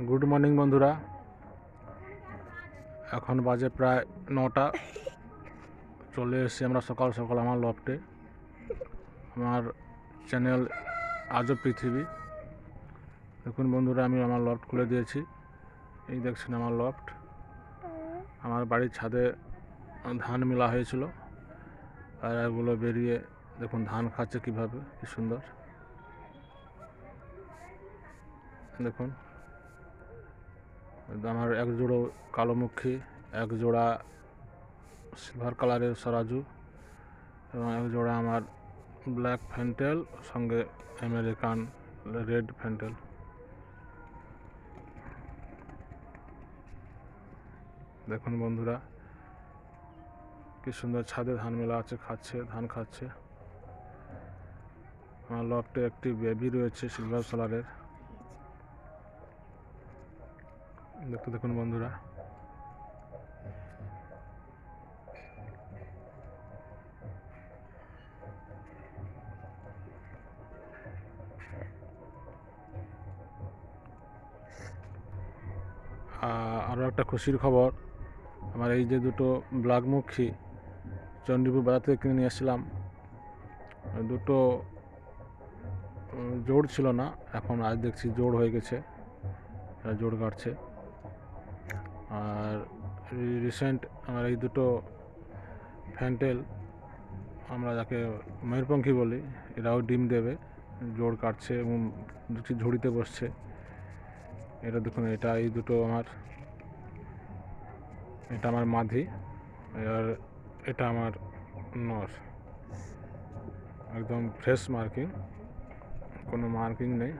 Good morning বন্ধুরা, এখন বাজে প্রায় 9টা। চলে এসেছি আমরা সকাল সকাল আমার লফটে। আমার চ্যানেল আজব পৃথিবী। দেখুন বন্ধুরা, আমি আমার লফট খুলে দিয়েছি। এই দেখছেন আমার লফট। আমার বাড়ির ছাদে ধান মেলা হয়েছিল, আর এগুলো বেরিয়ে দেখুন ধান খাচ্ছে কীভাবে, কি সুন্দর দেখুন। আমার এক জোড়ো কালোমুখী, এক জোড়া সিলভার কালারের সরাজু এবং এক জোড়া আমার ব্ল্যাক ফ্যান্টেল, সঙ্গে আমেরিকান রেড ফ্যান্টেল। দেখুন বন্ধুরা, কি সুন্দর ছাদে ধান মেলা আছে, ধান খাচ্ছে। আমার লফটে একটি বেবি রয়েছে সিলভার কালারের। দেখুন বন্ধুরা, আরও একটা খুশির খবর, আমার এই যে দুটো ব্ল্যাকমুখী চণ্ডীপুর বাজার থেকে কিনে নিয়ে এসেছিলাম, দুটো জোড় ছিল না, এখন আজ দেখছি জোড় হয়ে গেছে, জোড় কাটছে। আর রিসেন্ট আমার এই দুটো ফ্যান্টেল, আমরা যাকে ময়ূরপঙ্খী বলি, এরাও ডিম দেবে, জোড় কাটছে এবং দেখছি ঝুড়িতে বসছে। এটা দেখুন, এই দুটো এটা আমার মাদি, আর এটা আমার নর। একদম ফ্রেশ মার্কিং, কোনো মার্কিং নেই।